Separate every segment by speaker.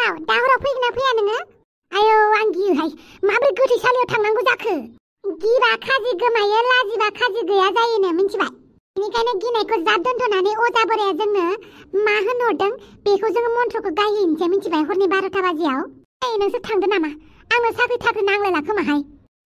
Speaker 1: दुमफाव दा हराव फैगोन ना फैया नोङो? आयौ आं गियोहाय माबोरै गोथैसालियाव थांनांगौ जाखो? गिबा खाजि गोमायो लाजिबा खाजि गैया जायोनो मिन्थिबाय। बेनिखायनो गिनायखौ ज्राब दोनथ'नानै अजा बोराया जोंनो मा होनहरदों बेखौ जोङो मन्त्रखौ गायहैनोसै मिन्थिबाय हरनि 12ता बाजियाव। नोंसोर थांदो नामा? आंनो साख्रि नांलायला खोमाहाय।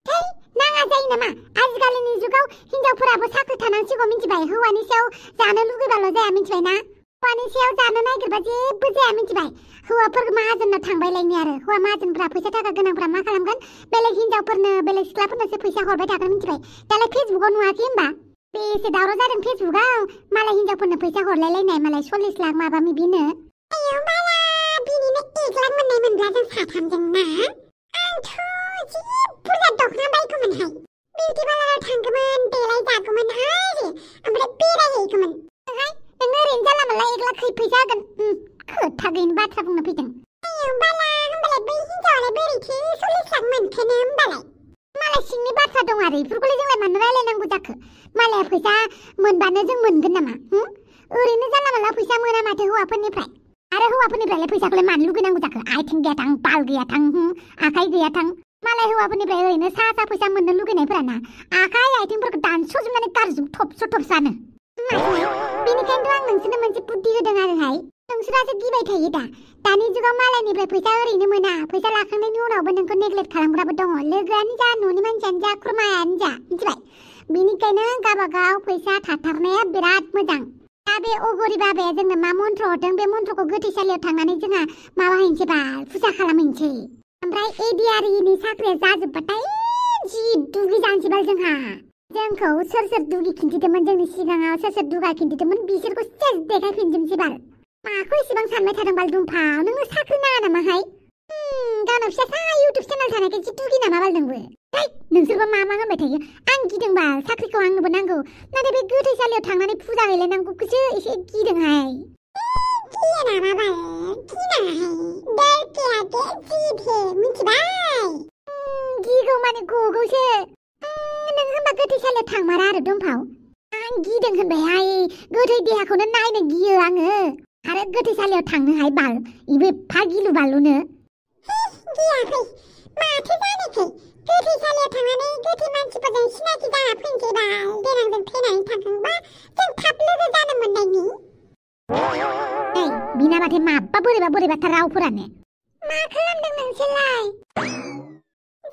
Speaker 1: है नाङा जायो नामा? आजिखालिनि जुगाव हिनजावफोराबो साख्रि थानांसिगौ मिन्थिबाय। हौवानि सायाव जानो लुगैबाल' जाया मिन्थिबाय ना? हौवानि सायाव जानो नागिरबा जेबो जाया मिन्थिबाय। हौवाफोर माहाजोननाव थांबायलायनो आरो हौवा माहाजोनफ्रा फैसा थाखा गोनांफ्रा मा खालामगोन बेलेग हिनजावफोरनो बेलेग सिख्लाफोरनोसो फैसा हरबाय थागोन मिन्थिबाय। दालाय फेसबुकाव नुवाखै होमबा? बेसे दावराव जादों फेसबुकाव मालाय हिनजावफोरनो फैसा हरलायलायनाय मालाय 40 लाख माबा मिबिनो। आयौ बाला बिनिनो 1 लाख मोननाय मोनब्ला जों साथामजों ना? आंथ' जि बुरजा दखना बायगौमोनहाय। बिउटि पार्लाराव थांगौमोन देलाय जागौमोनहाय ओमफ्राय बेरायहैगौमोन। नों ओरैनो जाला माला 1 लाख फैसा होगोन? खोथा गैयिनि बाथ्रा बुंनो फैदों। आयौ बाला होमबालाय बै हिनजावालाय बोरैथो 40 लाख मोनखोनो होमबालाय? मालाय सिंनि बाथ्रा दं आरो बेफोरखौलाय जोंलाय मानो रायलायनांगौ जाखो? मालाया फैसा मोनबानो जों मोनगोन नामा? ओरैनो जाला माला फैसा मोना माथो हौवाफोरनिफ्राय। आरो हौवाफोरनिफ्रायलाय फैसाखौलाय मानो लुगैनांगौ जाखो? आथिं गैया थां बाल गैया थां आखाइ गैया थां। मालाय हौवाफोरनिफ्राय ओरैनो सा फैसा मोननो लुगैनायफोराना आखाइ आथिंफोरखौ दानस'जोबनानै गारजोब थबसानो। बेनिखायनोथ' आं नोंसोरनो मोनसे बुद्धि होदों आरोहाय। नोंसोरासो गिबाय थायो दा। दानि जुगाव मालायनिफ्राय फैसा ओरैनो मोना। फैसा लाखांनायनि उनावबो नोंखौ नेग्लेक्ट खालामग्राबो दङ। लोगोआनो जा न'नि मानसियानो जा खुरमायानो जा मिथिबाय। बेनिखायनो गावबागाव फैसा थाथारनाया बिराद मोजां। दा बे अगरि बाबाया जोंनो मा मन्त्र हरदों बे मन्त्रखौ गोथैसालियाव थांनानै जोंहा माबाहैनोसै बा फुजा खालामहैनोसै। ओमफ्राय एडिआरिनि साख्रिया जाजोबबाथाय जि दुगि जानोसैबाल जोंहा। जोंखौ सोर दुगि खिन्थिदोंमोन जोंनि सिगाङाव सोर दुगा खिन्थिदोंमोन बिसोरखौ सेस देखायफिनजोबनोसै बाल। माखौ इसेबां सानबाय थादों बाल दुमफाव? नोंनो साख्रि नाङा नामाहाय? गावनाव फिसा इउटुब चेनेल थानायखाय जि दुगि नामा बाल नोंबो? नोंसोरबो मा होनबाय थायो? आं गिदोंबा साख्रिखौ आंनोबो नांगौ। नाथाय बे गोथैसालियाव थांनानै फुजा हैलायनांगौखौसो एसे गिदोंहाय। गियो नामा बाल? गिनाङाहाय। डर के आगे जीत है मिथिबाय? गिगौ माने गगौसो। नों होनबा गोथैसालियाव थांमारा आरो दुमफाव? आं गिदों होनबायहाय। गोथै देहाखौनो नायनो गियो आङो। आरो गोथैसालियाव थांनोहाय बाल इबो एफा गिलु बालुनो। गियाखै माथो जानोखै? गोथैसालियाव थांनानै गोथै मानसिफोरजों सिनाखि जाना फैनोसै बाल। देनां जों थैनानै थांखांबा जों थाब लोगो जानो मोननायनि। बिना माथो माबा बोरैबाथार रावफोरानो। मा खालामदों नोंसोरलाय?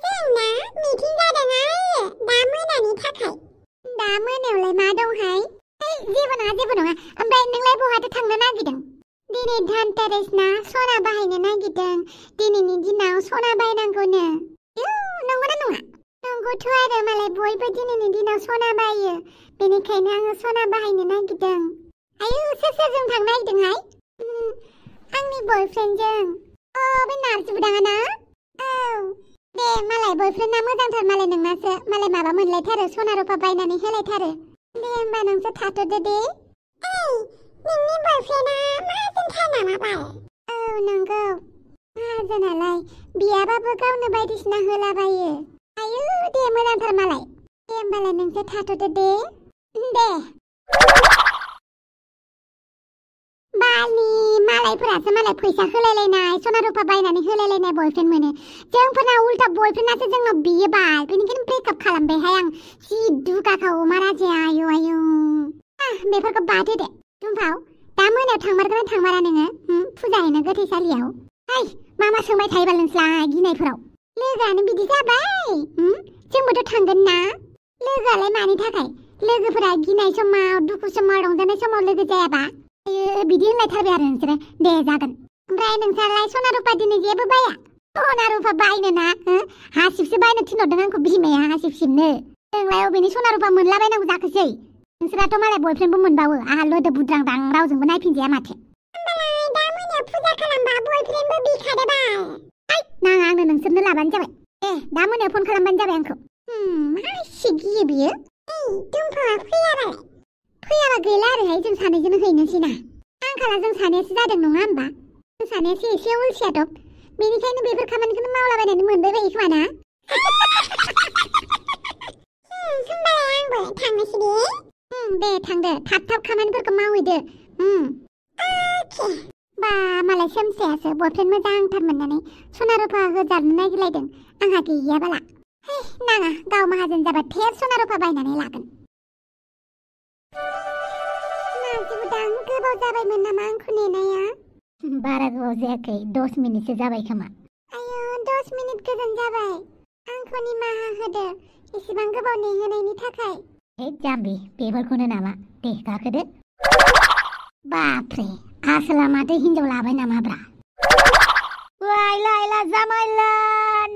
Speaker 1: जोंना मिटिं जादोंहाय दा मोनानि थाखाय। दा मोनायावलाय मा दंहाय? जेबो नङा। ओमफ्राय नोंलाय बहाथो थांनो नागिरदों? दिनै धनतेरस ना सना बाहायनो नागिरदों। दिनैनि दिनाव सना बायनांगौनो। नंगौना नङा? नंगौथ' आरो मालाय बयबो दिनैनि दिनाव सना बायो। बेनिखायनो आङो सना बाहायनो नागिरदों। आयौ सोरजों थांनो नागिरदोंहाय? आंनि बयफ्रेन्डजों। बे नारजि बुदाङा ना? औ। दे मालाय बयफ्रेन्डआ मोजांथार मालाय नोंनासो। मालाय माबा मोनलायथारो सना रुफा बायनानै होलायथारो। दे होमबा नोंसोर थाथ'दो दे। नोंनि बयफ्रेन्डआ माहाजोनथार नामा बाल? औ नंगौ। माहाजोनालाय बियाबाबो गावनो बायदिसिना होलाबायो। आयौ दे मोजांथार मालाय। दे होमबालाय नोंसोर थाथ'दो दे। दे। बालनि मालायफोरासो मालाय फैसा होलायलायनाय सना रुफा बायनानै होलायलायनाय बयफ्रेन्ड मोनो। जोंफोरना उल्था बयफ्रेन्डआसो जोंनाव बियो बाल। बेनिखायनो ब्रेकआप खालामबायहाय आं। जि दुगाखा अमा राजाया आयौ। बेफोरखौ बाद होदो। दुमफाव दा मोनायाव थांमारगोन ना थांमारा नोङो? फुजा हैनो गोथैसालियाव। मा सोंबाय थायोबा नोंस्लाय गिनायफोराव? लोगोआनो बिदि जाबाय। जोंबोथ' थांगोन ना। लोगोआलाय मानि थाखाय? लोगोफोरा गिनाय समाव दुखु समाव रंजानाय समाव लोगो जायाबा? बिदि होनलायथारबाय आरो नोंसोरो। दे जागोन। ओमफ्राय नोंसोरलाय सना रुफा दिनै जेबो बाया? सना रुफा बायनो ना? हासिबसो बायनो थिनहरदों आंखौ बिमाया हासिब सिबनो। जोंलाय अबेनि सना रुफा मोनलाबायनांगौ जाखोसै? नोंसोराथ' मालाय बयफ्रेन्डबो मोनबावो। आहा लोदो बुद्रांदां रावजोंबो नायफिनजाया माथो। होमबालाय दा मोनायाव फुजा खालामबा बयफ्रेन्डबो बिखादो बाल। नाङा आंनो नोंसोरनो लाबानो जाबाय। दा मोनायाव फन खालामबानो जाबाय आंखौ। मा एसे गियो बियो? दुमफावा फैयाबालाय? फैयाबा गैला आरोहाय जों सानैजोंनो हैनोसै ना। आंखाला जों सानैयासो जादों नङा होमबा? जों सानैयासो एसे अलसिया दब। बेनिखायनो बेफोर खामानिखौनो मावलाबायनानै मोनबाय बायो खोमा ना? होमबालाय आंबो थांनोसै दे। दे थांदो थाब खामानिफोरखौ मावहैदो। बा मालाय मालाय सोमस्रायासो बयफ्रेन्ड मोजांथार मोननानै सना रुफा होजानो नागिरलायदों आंहा गैयाबाला है नाङा गाव माहाजोन जाबा थेर सना रुफा बायनानै लागोन नाजिबुदां गोबाव जाबायमोन नामा आंखौ नेनाया बारा गोबाव जायाखै 10 मिनिटसो जाबाय खोमा आयो 10 मिनिट गोजोन जाबाय आंखौ निमाहा होदो इसेबां गोबाव नेहोनायनि थाखाय हे जाम्बि बेफोरखौनो नामा दे गाखोदो बाप्रे आसोला माथो हिन्जाव लाबाय नामाब्रा वाइला जामाइला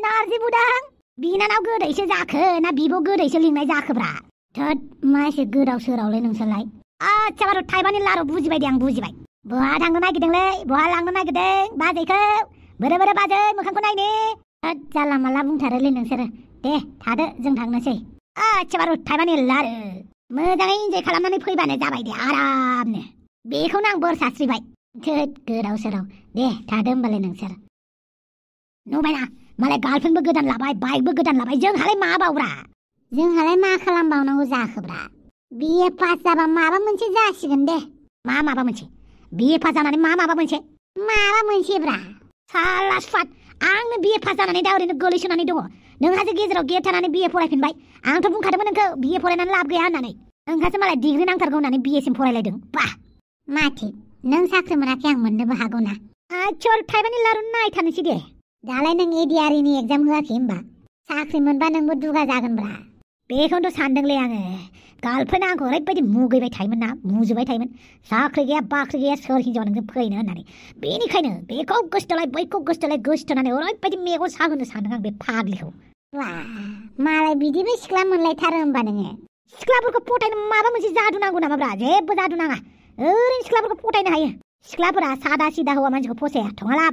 Speaker 1: नार्जिबुदां बिनानाव गोदैसो जाखो ना बिब' गोदैसो लिंनाय जाखोब्रा थोद मा एसे गोदाव सोरावलै नोंसोरलाय आच्छा बारु थाइबानि लारु बुजिबाय दे आं बुजिबाय बहा थांनो नागिरदोंलै बहा लांनो नागिरदों बाजैखौ बोरो बाजै मोखांखौ नायनो थोद जाला माला बुंथारोलै नोंसोरो दे थादो जों थांनोसै आच्छा बारु थाइबानि लारु मोजाङै इन्जय खालामनानै फैबानो जाबाय दे आरामनो बेखौनो आं बोर सास्रिबाय थोद गोदाव सोराव दे थादो होमबालाय नोंसोर नुबायना मालाय गार्लफ्रेन्डबो गोदान लाबाय बाइकबो गोदान लाबाय जोंहालाय मा बावब्रा जोंहालाय मा खालामबावनांगौ जाखोब्रा बिए पास जाबा माबा मोनसे जासिगोन दे मा माबा मोनसे बिए पास जानानै मा माबा मोनसेब्रा साला सुफात आंनो बिए पास जानानै दा ओरैनो गोलैसोनानै दङ नोंहासो गेजेराव गेट थानानै बिए फरायफिनबाय आंथ' बुंखादोंमोन नोंखौ बिए फरायनानै लाब गैया होननानै नोंहासो मालाय डिग्री नांथारगौ होननानै बिएसिम फरायलायदों बा माथि नों साख्रि मोनाखै आं मोननोबो हागौ ना आच्छर थाइबानि लारु नायथारनोसै दे दालाय नों एडिआरइनि एग्जाम होआखै होमबा साख्रि मोनबा नोंबो दुगा जागोनब्रा बेखौनोथ' सानदोंलै आङो गार्लफ्रेन्डआ आंखौ ओरैबायदि मुगैबाय थायोमोन ना मुजुबाय थायोमोन साख्रि गैया बाख्रि गैया सोर हिन्जाव नोंजों फैनो होननानै बेनिखायनो बेखौ गोसोथोलाय बैखौ गोसोथोनानै ओरैबायदि मेगन साहोनो सानदों आं बे फाग्लिखौ मालाय बिदिबो सिख्ला मोनलायथारो होमबा नोङो सिख्लाफोरखौ फटायनो माबा मोनसे जादु नांगौ नामाब्रा जेबो जादु नाङा ओरैनो सिख्लाफोरखौ फटायनो हायो सिख्लाफोरा सादा सिदा हौवा मानसिखौ फसाया थङाला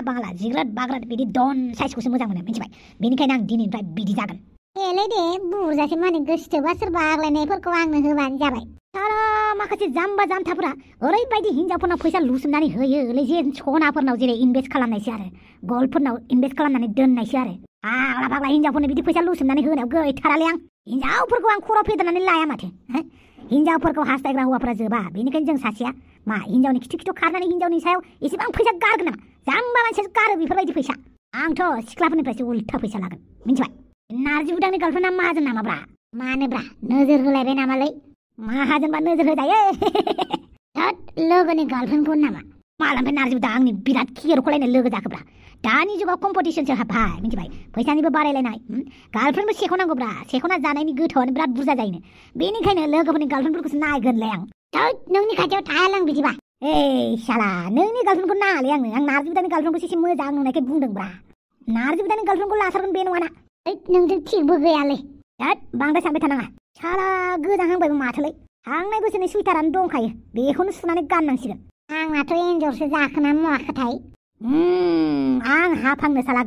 Speaker 1: बाङाला जिग्राद बाग्राद बिदि डन साइजखौसो मोजां मोनो मिथिबाय बेनिखायनो आं दिनैनिफ्राय बिदि जागोन एलै दे बुरजासे माने गोसोथोबा सोरबा आग्लायनायफोरखौ आंनो होबानो जाबाय सारा माखासे जाम्बा जाम्थाफोरा ओरैबायदि हिन्जावफोरनाव फैसा लुसोमनानै होयोलै जे सनाफोरनाव जेरै इनभेस्ट खालामनायसो आरो गल्डफोरनाव इनभेस्ट खालामनानै दोननायसो आरो आग्ला फाग्ला हिन्जावफोरनो बिदि फैसा लुसोमनानै होनायाव गैथारालै आं हिन्जावफोरखौ आं खर' फेदेरनानै लाया माथो हिन्जावफोरखौ हास्थायग्रा हौवाफोरा जोबा बेनिखायनो जों सासेया मा हिन्जावनि खिथु खारनानै हिन्जावनि सायाव एसेबां फैसा गारगोन नामा जाम्बा मानसियासो गारो बेफोरबायदि फैसा आंथ' सिख्लाफोरनिफ्रायसो उल्था फैसा लागोन मिथिबाय नार्जिबुदांनि गार्लफ्रेन्डआ माहाजोन नामाब्रा मानोब्रा नोजोर होलायबाय नामालै माहाजोनबा नोजोर होजायो थोद लोगोनि गार्लफ्रेन्डखौ नामा मालानिफ्राय नार्जिबुदा आंनि बिराद खिरखलायनाय लोगो जाखोब्रा दानि जुगाव कम्पिटिसनसो हाबबाय मिथिबाय फैसानिबो बारायलायनाय गार्लफ्रेन्डबो सेख'नांगौब्रा सेख'ना जानायनि गोथावआनो बिराद बुरजा जायोनो बेनिखायनो लोगोफोरनि गार्लफ्रेन्डफोरखौसो नायगोनलाय आं थोद नोंनि खाथियाव थायालां बिदिबा साला नोंनि गार्लफ्रेन्डखौ नाङालै आंनो आं नार्जिबुदानि गार्लफ्रेन्डखौसो एसे मोजां नुनायखाय बुंदोंब्रा नार्जिबुदानि गार्लफ्रेन्डखौ लाथारगोन बे नङाना नोंजों थिगबो गैयालै थोद बांद्राय सानबाय थानाङा साला गोजांहांबायबो माथोलै हांनाय बोसोरनि सुइटारानो दंखायो बेखौनो सुनानै गाननांसिगोन आंनाथ' एन्जरसो जाखोना मुवाखोथाय आं हाफांनो साला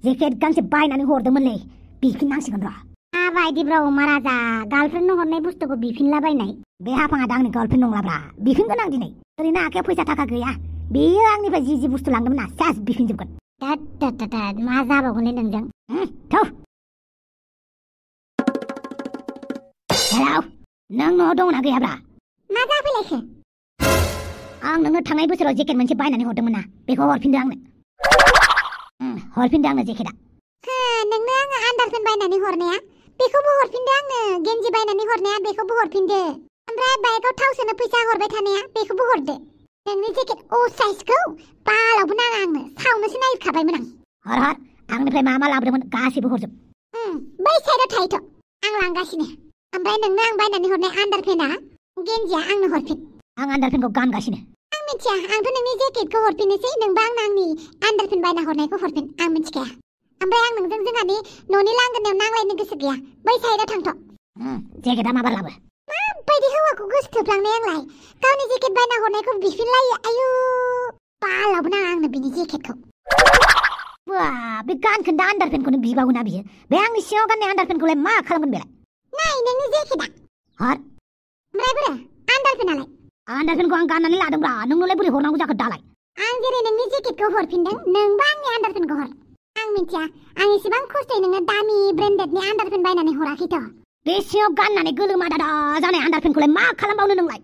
Speaker 1: जेकेट गांसे बायनानै हरदोंमोनलै बिफिननांसिगोन र' माबायदिब्रा अमा राजा गार्लफ्रेन्डनो हरनाय बुस्थुखौ बिफिनलाबायनाय बे हाफाङा दा आंनि गार्लफ्रेन्ड नंलाब्रा बिफिनगोन आं दिनै ओरैनो आखायाव फैसा थाखा गैया बेयो आंनिफ्राय जि बुस्थु लांदोंमोन ना सेस बिफिनजोबगोन मा जाबावगोनलै नोंजों थौ हेलौ नों न'आव दंना गैयाब्रा मा जाफैलायखो आं नोंनो थांनाय बोसोराव जेकेट मोनसे बायनानै हरदोंमोन ना बेखौ हरफिनदो आंनो जेकेटआ नोंनो आङो आन्डारपेन्ट बायनानै हरनाया बेखौबो हरफिनदो आंनो गेन्जि बायनानै हरनाया बेखौबो हरफिनदो ओमफ्राय बाइकआव थाव सोनो फैसा हरबाय थानाया बेखौबो हरदो नोंनि जेकेट अ साइजखौ बालावबो नाङा आंनो सावनोसो नागिरखाबायमोन आं हर आंनिफ्राय मा लाबोदोंमोन गासैबो हरजोब बै साइडआव थायोथ' आं लांगासिनो ओमफ्राय नोंनो आं बायनानै हरनाय आन्डारपेन्टआ गेन्जिया आंनो हरफिन आं आन्डारपेन्टखौ गानगासिनो आं मिथिया आंथ' नोंनि जेकेटखौ हरफिननोसै नोंबा आंनि आन्डारपेन्ट बायना हरनायखौ हरफिन आं मिथिखाया ओमफ्राय आं नोंजों जोंहानि न'नि लांगोनायाव नांलायनो गोसो गैया बै साइडआव थांथ' जेकेटआ माबा लाबो माबायदि हौवाखौ गोसोथोफ्लांनाय आंलाय गावनि जेकेट बायना हरनायखौ बिफिनलायो आयु बालावबो नाङा आंनो बिनि जेकेटखौ बे गानखोन्दा आन्डारपेन्टखौनो बिबावोना बियो बे आंनि सिङाव गाननाय आन्डारपेन्टखौलाय मा खालामगोन बेलाय नाय नोंनि जेकेटआ हर ओमफ्राय बोरो आन्डारपेन्टआलाय आन्डारपेन्टखौ आं गाननानै लादोंब्रा नोंनोलाय बोरै हरनांगौ जाखो दालाय आं जेरै नोंनि जेकेटखौ हरफिनदों नोंबा आंनि आन्डारपेन्टखौ हर आं मिथिया आं एसेबां खस्थ'यै नोंनो दामि ब्रेन्डेडनि आन्डारपेन्ट बायनानै हराखैथ' बे सिङाव गाननानै गोलोमा दादा जानाय आन्डारपेन्टखौलाय मा खालामबावनो नोंलाय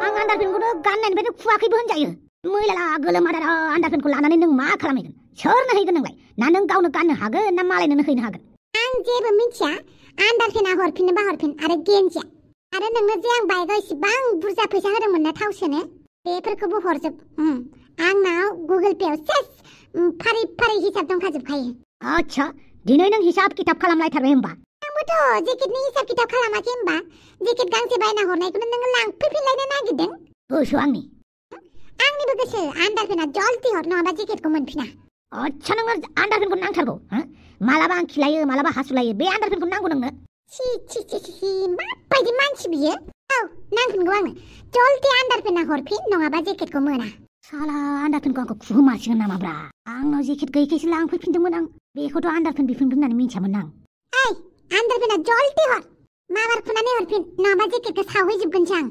Speaker 1: आं आन्डारपेन्टखौनो गाननायनिफ्रायनो खुवाखैबो होनजायो
Speaker 2: मैला गोलोमादा आन्दारफोरखौ लानानै नों मा खालामहैगोन सोरनो हैगोन नोंलाय ना नों गावनो गाननो हागोन ना मालायनो हैनो हागोन
Speaker 1: आं जेबो मिथिया आन्दारफेना हरफिननोबा हरफिन आरो गेन्जिया आरो नोंनो जे आं बाइकआव इसिबां बुरजा फैसा होदोंमोन ना थाव सोनो बेफोरखौबो हरजोब आंनाव गुगोल पेआव सेस फारि फारि हिसाब दंखाजोबखायो
Speaker 2: आच्छा दिनै नों हिसाब किताब खालामलायथारबाय होमबा
Speaker 1: आंबोथ' जेकेटनि हिसाब किताब खालामाखै होमबा जेकेट गांसे बायना हरनायखौनो नोङो लांफैफिनलायनो नागिरदों
Speaker 2: गोसो
Speaker 1: आंनिबो गोसो आन्दारफेना जल्दि हर नङाबा जेकेटखौ मोनफिना
Speaker 2: आच्छा नोंनो आन्दारफेनखौ नांथारगौ मालाबा आं खिलायो मालाबा हासुलायो बे आन्दारफेनखौ नांगौ नोंनो
Speaker 1: छि माबायदि मानसि बियो औ नांफिनगौ आंनो जल्दि आन्दारफेना हरफिन नङाबा जेकेटखौ मोना
Speaker 2: साला आन्दारफेनखौ आंखौ खुहोमारसिगोन नामाब्रा आंनाव जेकेट गैयैखायसो लांफैफिनदोंमोन आं बेखौथ' आन्दारफेन बिफिनगोन होननानै मिन्थियामोन आं
Speaker 1: ओइ आन्दारफेना जल्दि हर माबार खुनानै हरफिन नङाबा जेकेटखौ सावहैजोबगोनसो आं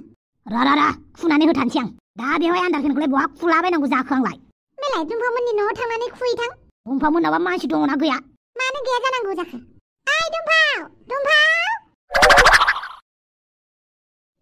Speaker 2: रा खुनानै होथानसै आं दा बेवहाय आन्दारफेनखौलाय बहा खुलाबायनांगौ जाखो आंलाय
Speaker 1: बेलाय दुम्फामोननि न'आव थांनानै खुहैथां
Speaker 2: दुम्फामोननावबा मानसि दङना गैया
Speaker 1: मानो गैया जानांगौ जाखो ओइ दुम्फाव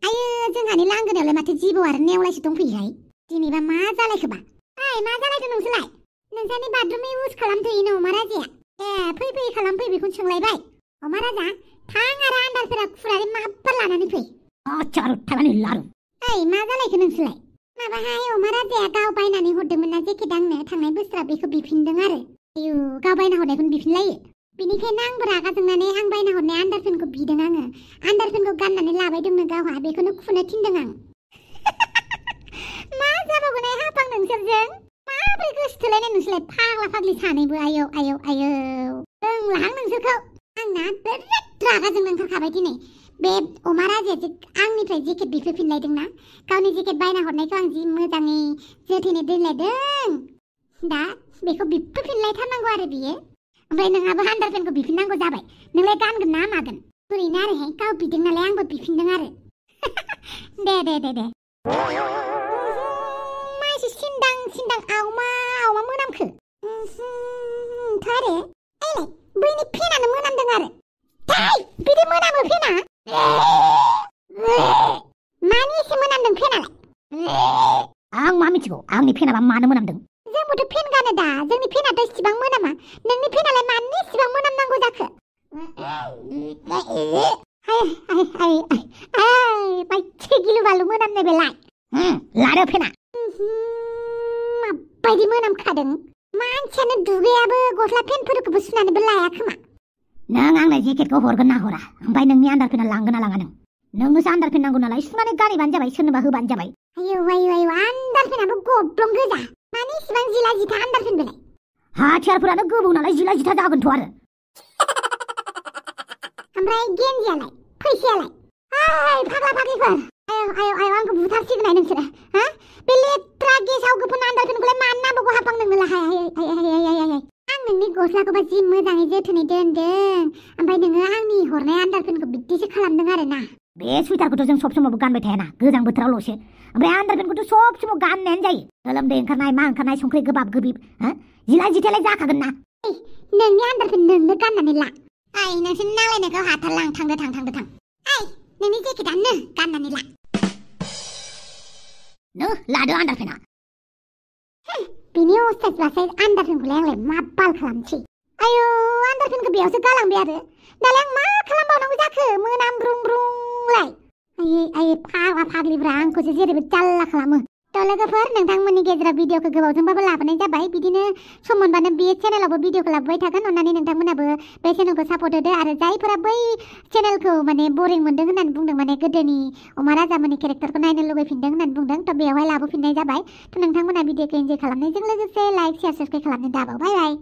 Speaker 1: आयो जोंहानि लांगोनायावलाय माथो जिबौ आरो नेवलायसो दंफैयोहाय दिनैबा मा जालायखोबा ओइ मा जालायखो नोंसोरलाय नोंसानि बाथरुम इउज खालामथ'योनो अमा राजाया ए फै खालामफै बेखौनो सोंलायबाय अमा राजा थां आरो आन्दारफोरा खुनानै माब्बा लानानै फै
Speaker 2: आच्छा थाबानि लारु
Speaker 1: ओइ मा जालायखो नोंसोरलाय माबाहाय अमा राजाया गाव बायनानै हरदोंमोन ना जेकेट आंनो थांनाय बोसोराव बेखौ बिफिनदों आरो आयु गाव बायना हरनायखौनो बिफिनलायो बिनिखायनो आंबो रागा जोंनानै आं बायना हरनाय आन्दारफेनखौ बिदों आङो आन्दारफेनखौ गाननानै लाबाय दंनो गावहा बेखौनो खुनो थिनदों आं मा जाबावगोन हाफां नोंसोरजों माब्रै गोसोथोलायनाय नोंसोरलाय फाग्ला फाग्लि सानैबो आयौ रोंलाहां नोंसोरखौ आंना बिराद रागा जोंनो ओंखारखाबाय दिनै बे अमा राजाया जे आंनिफ्राय जेकेट बिफिनलायदोंना गावनि जेकेट बायना हरनायखौ आं जि मोजाङै जोथोनै दोनलायदों दा बेखौ बिफिनलायथारनांगौ आरो बियो ओमफ्राय नोंहाबो आन्दारफेनखौ बिफिननांगौ जाबाय नोंलाय गानगोन ना मागोन ओरैनो आरोहाय गाव बिदों नालाय आंबो बिफिनदों आरो दे मासे सिन्दां आवमा मोनामखो आरो एलाय बैनि फेनानो मोनामदों आरो बिदि मोनामो फेना मानि एसे मोनामदों फेनालाय
Speaker 2: आं मा मिथिगौ आंनि फेनाबा मानो मोनामदों
Speaker 1: जोंबोथ' फेन गानो दा जोंनि फेनाथ' इसिबां मोनामा नोंनि फेनालाय मानो इसिबां मोनामनांगौ जाखो बायसे गिलु बालु मोनामनाय बेलाय
Speaker 2: लादो फेना
Speaker 1: माबायदि मोनामखादों मानसियानो दुगैयाबो गस्ला फेनफोरखौबो सुनानैबो लाया खोमा
Speaker 2: नों आंनो जेकेटखौ हरगोन ना हरा ओमफ्राय नोंनि आन्दारफेना लांगोन ना लाङा नोंनोसो आन्दारफेन नांगौ नालाय सुनानै गानहैबानो जाबाय सोरनोबा होबानो जाबाय
Speaker 1: आयौ आन्दारफेनाबो गब्लं गोजा माने इसिबां जिला जिथा आन्दारफेन बेलाय
Speaker 2: हाथियारफोरानो गोबौ नालाय जिला जिथा जागोनथ' आरो
Speaker 1: ओमफ्राय गेन्जियालाय फैसायालाय फाग्ला फाग्लिफोर आयौ आंखौ बुथारसिगोन नोंसोरो बे लेथ्रा गेसाव गोफोन आन्दारफेनखौलाय मानो नांबावगौ हाफां नोंनोलाय आं नोंनि गस्लाखौबा जि मोजाङै जोथोनै दोनदों ओमफ्राय नोङो आंनि हरनाय आन्दारफेनखौ बिदिसो खालामदों आरो ना
Speaker 2: बे सुइटारखौथ' जों सब समावबो गानबाय थायाना गोजां बोथोरावल'सो ओमफ्राय आन्दारफेनखौथ' सब समाव गाननायानो जायो गोलोमदै ओंखारनाय मा ओंखारनाय संख्रि गोबाब गोबिब जिला जिथालाय जाखागोन ना
Speaker 1: नोंनि आन्दारफेन नोंनो गाननानै ला नोंसोर नांलायनायखौ हाथारलां थांदो थां नोंनि जेकेटआनो गाननानै ला
Speaker 2: लादो आन्दारफेना
Speaker 1: बिनि अस्थासबासै आन्दारफेनखौलाय आंलाय मा बाल खालामसै आयौ आन्दारफेनखौ बेयावसो गालांबाय आरो दालाय आं मा खालामबावनांगौ जाखो मोनामब्रुंलाय फाग्ला फाग्लिफ्रा आंखौसो जेरैबो जाल्ला खालामो थ' लोगोफोर नोंथांमोननि गेजेराव भिडिअखौ गोबावजोंबाबो लाबोनाय जाबाय बिदिनो सम मोनबानो बे चेनेलावबो भिडिअखौ लाबोबाय थागोन अननानै नोंथांमोनाबो बे चेनेलखौ सापर्ट होदो आरो जायफोरा बै चेनेलखौ माने बरिं मोनदों होननानै बुंदों माने गोदोनि अमा राजामोननि केरेक्टारखौ नायनो लुबैफिनदों होननानै बुंदों थ' बेवहाय लाबोफिननाय जाबाय थ' नोंथांमोना भिडिअखौ एन्जय खालामनायजों लोगोसे लाइक शेयार साबस्क्राइब खालामनो दाबाव बाय